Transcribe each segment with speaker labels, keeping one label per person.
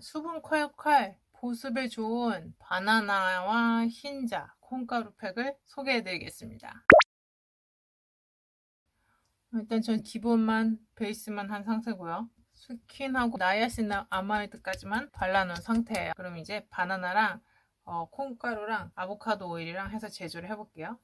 Speaker 1: 수분 콸콸 보습에 좋은 바나나와 흰자, 콩가루 팩을 소개해 드리겠습니다. 일단 전 기본만 베이스만 한 상태고요. 스킨하고 나이아신아마이드까지만 발라놓은 상태예요. 그럼 이제 바나나랑 콩가루랑 아보카도 오일이랑 해서 제조를 해볼게요.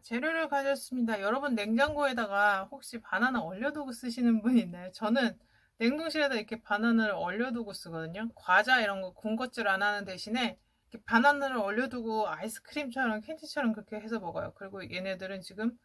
Speaker 1: 재료를 가졌습니다. 여러분 냉장고에다가 혹시 바나나 얼려두고 쓰시는 분 있나요? 저는 냉동실에다 이렇게 바나나를 얼려두고 쓰거든요. 과자 이런 거 군것질 안 하는 대신에 이렇게 바나나를 얼려두고 아이스크림처럼 캔디처럼 그렇게 해서 먹어요. 그리고 얘네들은 지금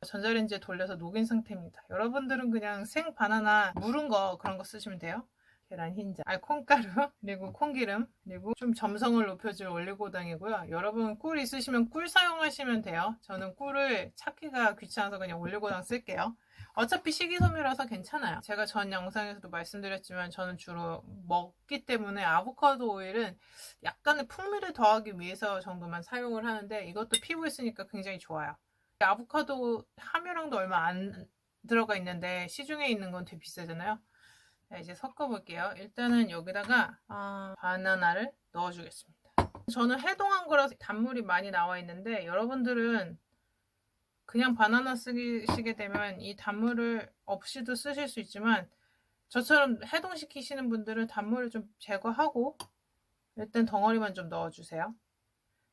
Speaker 1: 전자레인지에 돌려서 녹인 상태입니다. 여러분들은 그냥 생 바나나 무른 거 그런 거 쓰시면 돼요. 계란 흰자, 콩가루, 그리고 콩기름, 그리고 좀 점성을 높여줄 올리고당이고요. 여러분 꿀 있으시면 꿀 사용하시면 돼요. 저는 꿀을 찾기가 귀찮아서 그냥 올리고당 쓸게요. 어차피 식이섬유라서 괜찮아요. 제가 전 영상에서도 말씀드렸지만 저는 주로 먹기 때문에 아보카도 오일은 약간의 풍미를 더하기 위해서 정도만 사용을 하는데 이것도 피부에 쓰니까 굉장히 좋아요. 아보카도 함유량도 얼마 안 들어가 있는데 시중에 있는 건 되게 비싸잖아요. 자, 이제 섞어 볼게요. 일단은 여기다가 바나나를 넣어 주겠습니다. 저는 해동한 거라서 단물이 많이 나와 있는데 여러분들은 그냥 바나나 쓰시게 되면 이 단물을 없이도 쓰실 수 있지만 저처럼 해동시키시는 분들은 단물을 좀 제거하고 일단 덩어리만 좀 넣어주세요.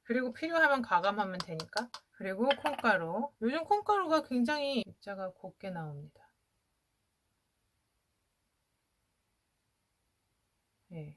Speaker 1: 그리고 필요하면 가감하면 되니까. 그리고 콩가루. 요즘 콩가루가 굉장히 입자가 곱게 나옵니다. 예.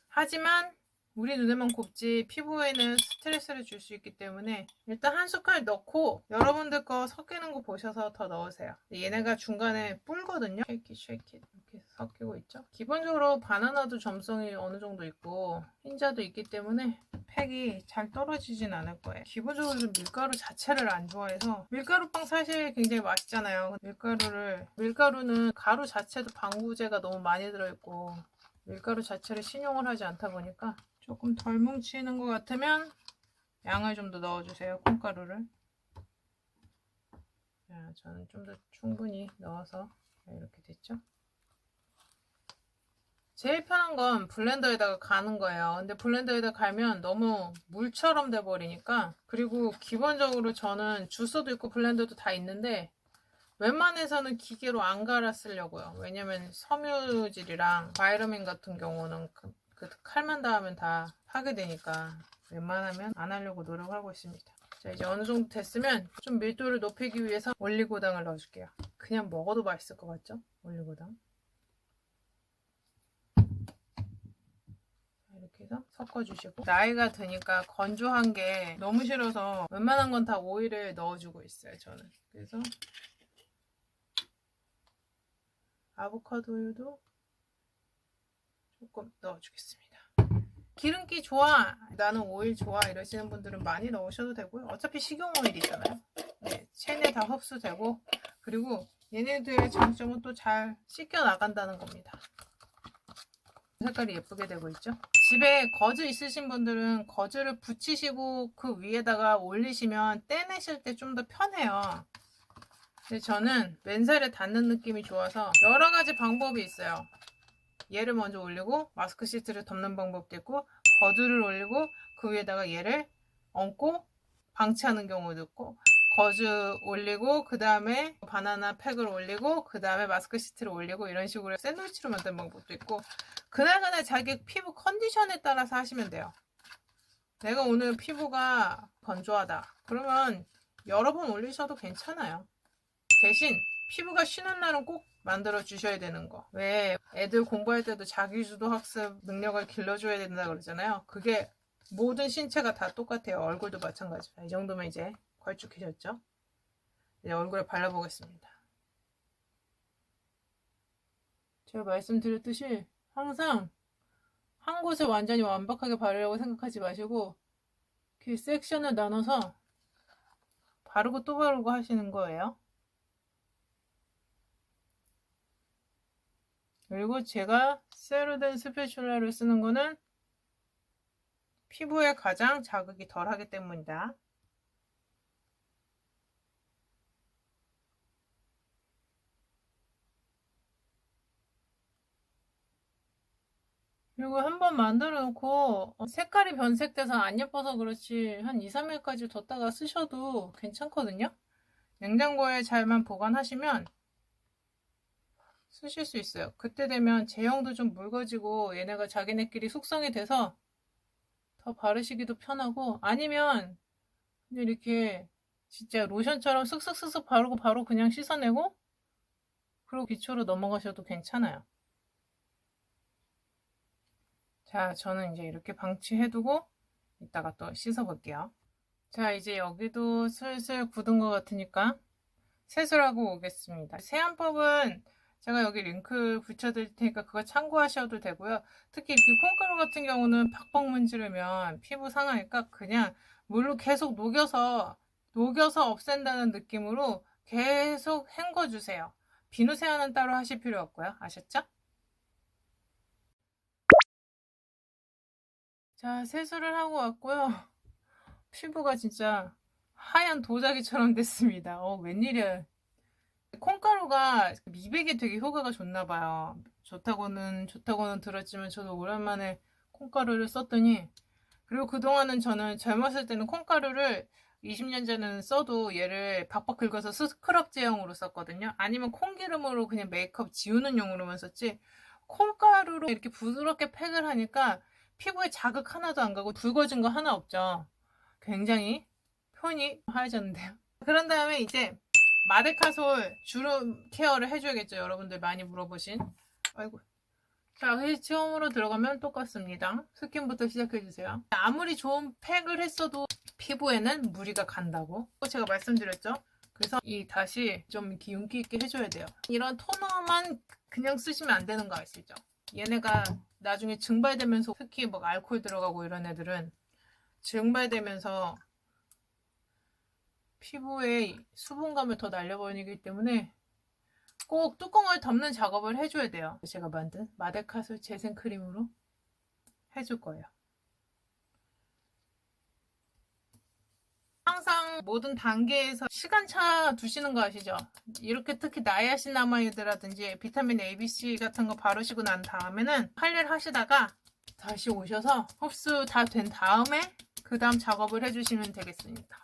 Speaker 1: 하지만 우리 눈에만 곱지 피부에는 스트레스를 줄 수 있기 때문에 일단 한 숟갈 넣고 여러분들 거 섞이는 거 보셔서 더 넣으세요. 얘네가 중간에 불거든요. 쉐이킷 이렇게 섞이고 있죠. 기본적으로 바나나도 점성이 어느 정도 있고 흰자도 있기 때문에 팩이 잘 떨어지진 않을 거예요. 기본적으로 밀가루 자체를 안 좋아해서 밀가루빵 사실 굉장히 맛있잖아요. 밀가루는 가루 자체도 방부제가 너무 많이 들어있고 밀가루 자체를 신용을 하지 않다 보니까 조금 덜 뭉치는 것 같으면 양을 좀 더 넣어주세요. 콩가루를. 자, 저는 좀 더 충분히 넣어서 이렇게 됐죠. 제일 편한 건 블렌더에다가 가는 거예요. 근데 블렌더에다 갈면 너무 물처럼 돼버리니까. 그리고 기본적으로 저는 주스도 있고 블렌더도 다 있는데 웬만해서는 기계로 안 갈아 쓰려고요. 왜냐면 섬유질이랑 바이러민 같은 경우는 그 칼만 닿으면 다 파괴되니까 웬만하면 안 하려고 노력하고 있습니다. 자, 이제 어느 정도 됐으면 좀 밀도를 높이기 위해서 올리고당을 넣어줄게요. 그냥 먹어도 맛있을 것 같죠? 올리고당. 이렇게 해서 섞어주시고 나이가 드니까 건조한 게 너무 싫어서 웬만한 건 다 오일을 넣어주고 있어요. 저는. 그래서 아보카도도 조금 넣어주겠습니다. 기름기 좋아, 나는 오일 좋아 이러시는 분들은 많이 넣으셔도 되고요. 어차피 식용 오일이잖아요. 네, 체내 다 흡수되고 그리고 얘네들의 장점은 또 잘 씻겨 나간다는 겁니다. 색깔이 예쁘게 되고 있죠. 집에 거즈 있으신 분들은 거즈를 붙이시고 그 위에다가 올리시면 떼내실 때 좀 더 편해요. 근데 저는 맨살에 닿는 느낌이 좋아서 여러 가지 방법이 있어요. 얘를 먼저 올리고 마스크 시트를 덮는 방법도 있고 거즈를 올리고 그 위에다가 얘를 얹고 방치하는 경우도 있고 거즈 올리고 그 다음에 바나나 팩을 올리고 그 다음에 마스크 시트를 올리고 이런 식으로 샌드위치로 만드는 방법도 있고 그날그날 자기 피부 컨디션에 따라서 하시면 돼요. 내가 오늘 피부가 건조하다 그러면 여러 번 올리셔도 괜찮아요. 대신 피부가 쉬는 날은 꼭 만들어 주셔야 되는 거. 왜 애들 공부할 때도 자기주도 학습 능력을 길러줘야 된다 그러잖아요. 그게 모든 신체가 다 똑같아요. 얼굴도 마찬가지. 이 정도면 이제 걸쭉해졌죠. 이제 얼굴에 발라보겠습니다. 제가 말씀드렸듯이 항상 한 곳에 완전히 완벽하게 바르려고 생각하지 마시고 이렇게 섹션을 나눠서 바르고 또 바르고 하시는 거예요. 그리고 제가 세로덴 스패츌라를 쓰는 거는 피부에 가장 자극이 덜하기 때문이다. 그리고 한번 만들어 놓고 색깔이 변색돼서 안 예뻐서 그렇지 한 2, 3일까지 뒀다가 쓰셔도 괜찮거든요. 냉장고에 잘만 보관하시면 쓰실 수 있어요. 그때 되면 제형도 좀 묽어지고 얘네가 자기네끼리 숙성이 돼서 더 바르시기도 편하고, 아니면 그냥 이렇게 진짜 로션처럼 쓱쓱쓱쓱 바르고 바로 그냥 씻어내고 그리고 기초로 넘어가셔도 괜찮아요. 자, 저는 이제 이렇게 방치해두고 이따가 또 씻어볼게요. 자, 이제 여기도 슬슬 굳은 것 같으니까 세수하고 오겠습니다. 세안법은 제가 여기 링크 붙여드릴 테니까 그거 참고하셔도 되고요. 특히 이렇게 콩가루 같은 경우는 팍팍 문지르면 피부 상하니까 그냥 물로 계속 녹여서 없앤다는 느낌으로 계속 헹궈주세요. 비누 세안은 따로 하실 필요 없고요. 아셨죠? 자, 세수를 하고 왔고요. 피부가 진짜 하얀 도자기처럼 됐습니다. 웬일이야. 콩가루가 미백에 되게 효과가 좋나 봐요. 좋다고는 들었지만 저도 오랜만에 콩가루를 썼더니, 그리고 그동안은 저는 젊었을 때는 콩가루를 20년 전에는 써도 얘를 박박 긁어서 스크럽 제형으로 썼거든요. 아니면 콩기름으로 그냥 메이크업 지우는 용으로만 썼지, 콩가루로 이렇게 부드럽게 팩을 하니까 피부에 자극 하나도 안 가고 굵어진 거 하나 없죠. 굉장히 편히 하얘졌는데요. 그런 다음에 이제 마데카솔 주름 케어를 해줘야겠죠. 여러분들 많이 물어보신. 아이고. 자, 처음으로 들어가면 똑같습니다. 스킨부터 시작해주세요. 아무리 좋은 팩을 했어도 피부에는 무리가 간다고 제가 말씀드렸죠. 그래서 다시 좀 이렇게 윤기 있게 해줘야 돼요. 이런 토너만 그냥 쓰시면 안 되는 거 아시죠? 얘네가 나중에 증발되면서, 특히 막 알코올 들어가고 이런 애들은 증발되면서 피부에 수분감을 더 날려버리기 때문에 꼭 뚜껑을 덮는 작업을 해줘야 돼요. 제가 만든 마데카솔 재생 크림으로 해줄 거예요. 항상 모든 단계에서 시간차 두시는 거 아시죠? 이렇게 특히 나이아신아마이드라든지 비타민 A, B, C 같은 거 바르시고 난 다음에는 할 일 하시다가 다시 오셔서 흡수 다 된 다음에 그 다음 작업을 해주시면 되겠습니다.